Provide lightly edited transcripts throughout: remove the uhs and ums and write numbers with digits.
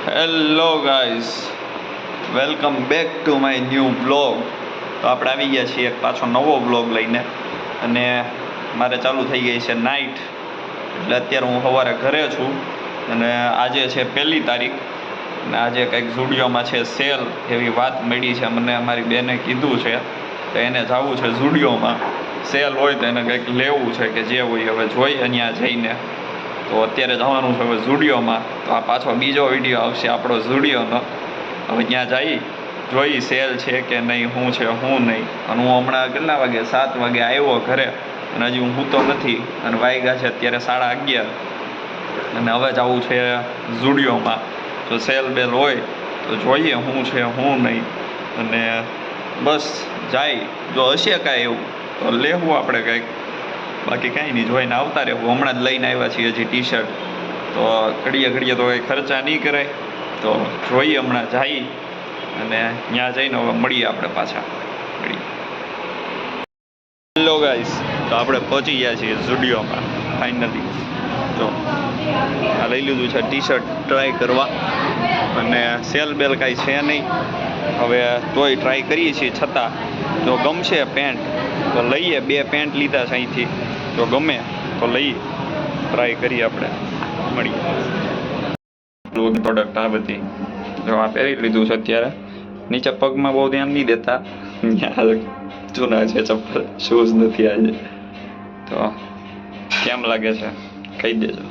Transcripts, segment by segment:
Hello guys, welcome back to my new blog. તો આપણે આવી ગયા છીએ એક પાછો નવો બ્લોગ લઈને. અને મારે ચાલુ થઈ ગઈ છે નાઇટ, એટલે અત્યારે હું સવારે ઘરે છું. અને આજે છે 1 તારીખ, અને આજે કંઈક ઝુડિયોમાં છે સેલ એવી વાત મળી છે મને. અમારી બેને કીધું છે તો એને જવું છે ઝુડિયોમાં. સેલ હોય તો એને કંઈક લેવું છે કે જે હોય હવે જોઈએ ત્યાં જઈને. તો અત્યારે જવાનું છે હવે ઝુડિયોમાં. તો આ પાછો બીજો વિડીયો આવશે આપણો ઝુડિયોનો. હવે ત્યાં જોઈ સેલ છે કે નહીં, શું છે શું નહીં. અને હું હમણાં કેટલા વાગે 7 વાગે આવ્યો ઘરે, અને હજી હું સૂતો નથી. અને વાગ્યા છે અત્યારે 11:30. અને હવે જવું છે ઝુડિયોમાં. જો સેલ બેલ હોય તો જોઈએ શું છે શું નહીં. અને બસ જાય, જો હશે કાંઈ એવું તો લેવું આપણે કંઈક. બાકી કાંઈ નહીં, જોઈને આવતા રહેવું. હમણાં જ લઈને આવ્યા છીએ હજી ટી-શર્ટ, તો ઘડીએ તો કંઈ ખર્ચા નહીં કરાય. તો જોઈએ હમણાં જઈએ, અને ત્યાં જઈને હવે મળીએ આપણે પાછા. હેલો ગાઈસ, તો આપણે પહોંચી ગયા છીએ ઝુડિયોમાં ફાઇનલી. જો આ લઈ લીધું છે ટી-શર્ટ ટ્રાય કરવા. અને સેલ બેલ કાંઈ છે નહીં હવે, તોય ટ્રાય કરીએ છીએ. છતાં જો ગમશે પેન્ટ તો લઈએ. 2 પેન્ટ લીધા છે અહીંથી, જો ગમે તો લઈએ, ટ્રાય કરીએ આપણે. મળીએ. પ્રોડક્ટ આ બધી જો આ પહેરી લીધું છે અત્યારે. નીચે પગમાં બહુ ધ્યાન નહીં દેતા, જૂના છે ચપ્પલ, શૂઝ નથી આજે. તો કેમ લાગે છે કહી દેજો.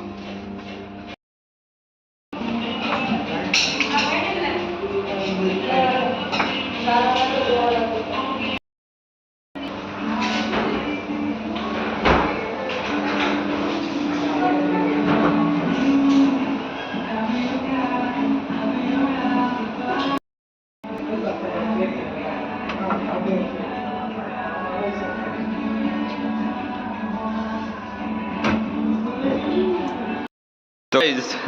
તો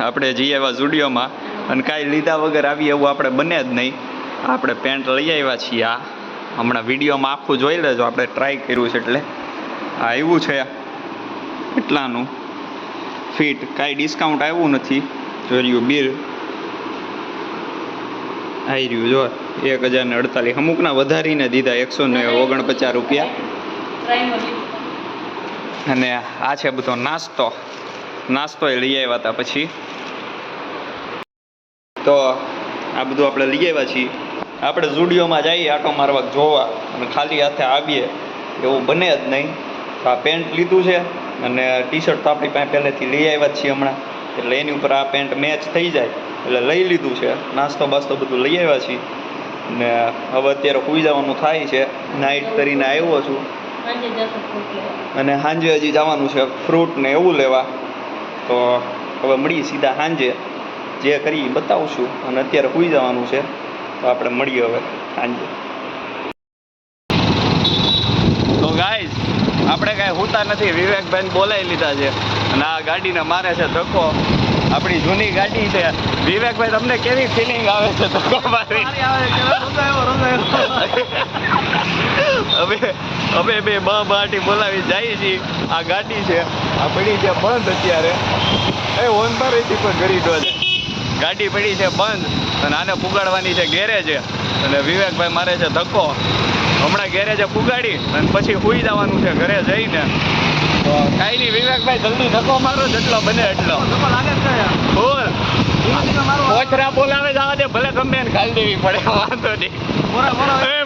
આપણે જઈએ આવ્યા ઝુડિયોમાં, અને કાંઈ લીધા વગર આવીએ એવું આપણે બને જ નહીં. આપણે પેન્ટ લઈ આવ્યા છીએ. આ હમણાં વિડીયોમાં આખું જોઈ લેજો, આપણે ટ્રાય કર્યું છે એટલે. આ આવ્યું છે એટલાનું ફિટ, કાંઈ ડિસ્કાઉન્ટ આવ્યું નથી. જોઈ રહ્યું બિલ આવી રહ્યું, જો 1048. અમુકના વધારીને દીધા 149 રૂપિયા. અને આ છે બધો નાસ્તો એ લઈ આવ્યા હતા. પછી તો આ બધું આપણે લઈ આવ્યા છીએ. આપણે ઝુડિયોમાં જઈએ આટો મારવા જોવા, અને ખાલી હાથે આવીએ એવું બને જ નહીં. તો આ પેન્ટ લીધું છે, અને ટી-શર્ટ તો આપણી પાસે પહેલેથી લઈ આવ્યા જ છીએ હમણાં, એટલે એની ઉપર આ પેન્ટ મેચ થઈ જાય એટલે લઈ લીધું છે. નાસ્તો બાસ્તો બધું લઈ આવ્યા છીએ. અને હવે અત્યારે સૂઈ જવાનું થાય છે. નાઇટ કરીને આવ્યો છું, અને સાંજે હજી જવાનું છે ફ્રૂટ ને એવું લેવા. તો હવે મળીએ સીધા સાંજે, જે કરી બતાવશું. અને અત્યારે સૂઈ જવાનું છે, તો આપણે મળીએ હવે સાંજે. તો ગાઈસ, આપણે કાંઈ સૂતા નથી. વિવેકભાઈને બોલાવી લીધા છે, અને આ ગાડીને મારે છે ધક્કો. આપણી જૂની ગાડી છે. વિવેકભાઈ, તમને કેવી ફિલિંગ આવે છે ધક્કો મારી? હવે બે બાટી બોલાવી જાય છે. આ ગાડી છે, આ પડી છે બંધ અત્યારે. ઓન મારેથી પણ ઘરી દો છે. ગાડી પડી છે બંધ, અને આને પુગાડવાની છે ગેરેજે. અને વિવેકભાઈ મારે છે ધક્કો. હમણાં ગેરેજે પુગાડી અને પછી સૂઈ જવાનું છે ઘરે જઈને. તો કાંઈ નહીં વિવેકભાઈ, જલ્દી ધક્કો મારો જેટલો બને એટલો. બોલ, ઓછરા બોલાવે જવા દે, ભલે ગમે એને ખાલી દેવી પડે, વાંધો નહીં.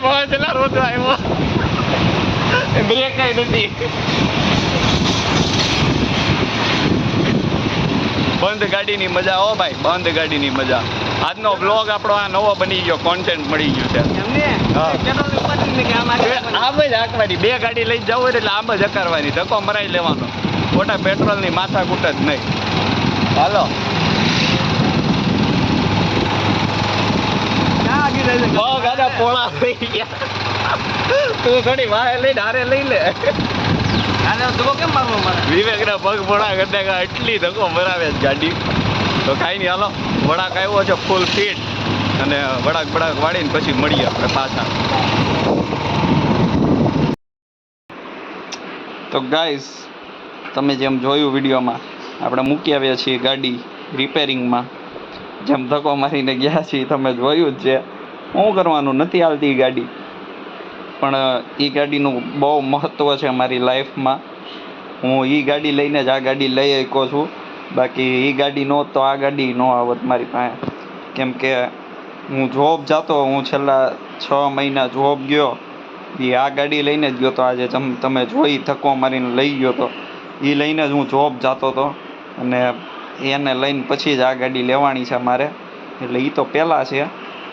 પહોંચેલા રોતો આવ્યો, બ્રેક કઈ નથી. બંધ ગાડીની મજા. હો ભાઈ, બંધ ગાડીની મજા. આજનો બ્લોગ આપણો આ નવો બની ગયો, કોન્ટેન્ટ મળી ગયું છે. આમ જ હાંકવાની, 2 ગાડી લઈ જવું હોય એટલે આમ જ હકારવાની, ધક્કો મરાઈ લેવાનો. ખોટા પેટ્રોલની માથાકૂટ જ નહીં. હાલો, ગાડા પોળા થઈ ગયા. તું થોડી વાહે લઈને હારે લઈ લે. વિવેકના પગ પોળા કરતા એટલી ધક્કો મરાવે છે ગાડી. તો કાંઈ નહીં, હાલો. વળાક આવ્યો છે ફૂલ ફીટ, અને વળાક વાળીને પછી મળીએ આપણે પાછા. તો ગાઈસ, તમે જેમ જોયું વિડીયોમાં, આપણે મૂકી આવ્યા છીએ ગાડી રિપેરિંગમાં. જેમ ધક્કો મારીને ગયા છીએ તમે જોયું જ છે. શું કરવાનું, નથી હાલતી એ ગાડી, પણ એ ગાડીનું બહુ મહત્ત્વ છે મારી લાઈફમાં. હું એ ગાડી લઈને જ આ ગાડી લઈ શક્યો છું. બાકી એ ગાડી ન હોત તો આ ગાડી ન આવત મારી પાસે. કેમ કે હું જોબ જતો, હું છેલ્લા 6 મહિના જોબ ગયો, એ આ ગાડી લઈને જ ગયો તો. આજે તમે જોઈ ધક્કો મારીને લઈ ગયો તો, એ લઈને જ હું જોબ જતો હતો. અને એને લઈને પછી જ આ ગાડી લેવાની છે મારે. એટલે એ તો પહેલાં છે,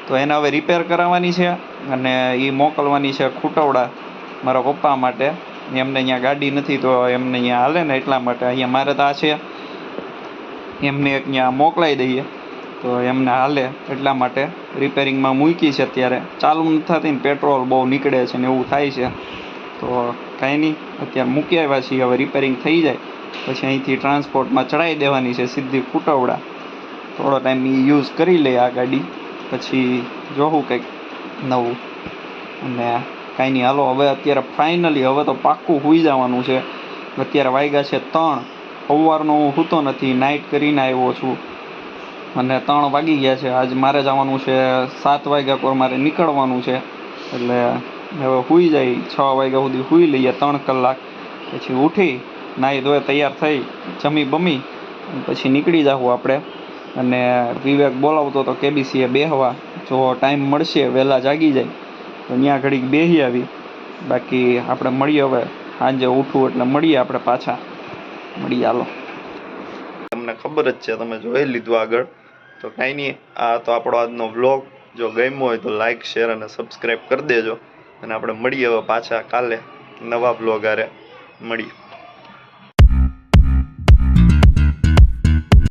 તો એને હવે રિપેર કરાવવાની છે અને એ મોકલવાની છે ખૂટવડા મારા પપ્પા માટે. એમને અહીંયા ગાડી નથી તો એમને અહીંયા હાલે ને, એટલા માટે. અહીંયા મારે તો આ છે, એમને એક અહીંયા મોકલાવી દઈએ તો એમને હાલે, એટલા માટે રિપેરિંગમાં મૂકી છે. અત્યારે ચાલુ નથી થતી ને, પેટ્રોલ બહુ નીકળે છે ને એવું થાય છે. તો કાંઈ નહીં, અત્યારે મૂકી આવ્યા છીએ. હવે રિપેરિંગ થઈ જાય પછી અહીંથી ટ્રાન્સપોર્ટમાં ચડાવી દેવાની છે સીધી ખૂટવડા. થોડો ટાઈમ એ યુઝ કરી લે આ ગાડી, પછી જોવું કંઈક નવું. અને કાંઈ નહીં, હાલો હવે અત્યારે ફાઇનલી હવે તો પાક્કું સૂઈ જવાનું છે. અત્યારે વાગ્યા છે 3. સવારનો હું સૂતો નથી, નાઇટ કરીને આવ્યો છું અને 3 વાગી ગયા છે. આજ મારે જવાનું છે 7 વાગ્યા પર મારે નીકળવાનું છે. એટલે હવે સૂઈ જાય, 6 વાગ્યા સુધી સૂઈ લઈએ 3 કલાક, પછી ઉઠી નાહી ધોઈ તૈયાર થઈ જમી બમી પછી નીકળી જાઉં આપણે. અને વિવેક બોલાવતો તો કેબીસીએ બેહવા, જો ટાઈમ મળશે વહેલા જાગી જાય તો ત્યાં ઘડીક બેસી આવી. બાકી આપણે મળીએ હવે સાંજે ઉઠવું એટલે મળીએ આપણે પાછા. મળીએ, હાલો. તમને ખબર જ છે, તમે જોઈ લીધું આગળ. તો કાંઈ નહીં, આ તો આપણો આજનો વ્લોગ. જો ગમ્યો હોય તો લાઈક, શેર અને સબસ્ક્રાઈબ કરી દેજો. અને આપણે મળીએ હવે પાછા કાલે નવા વ્લોગ હારે મળીએ.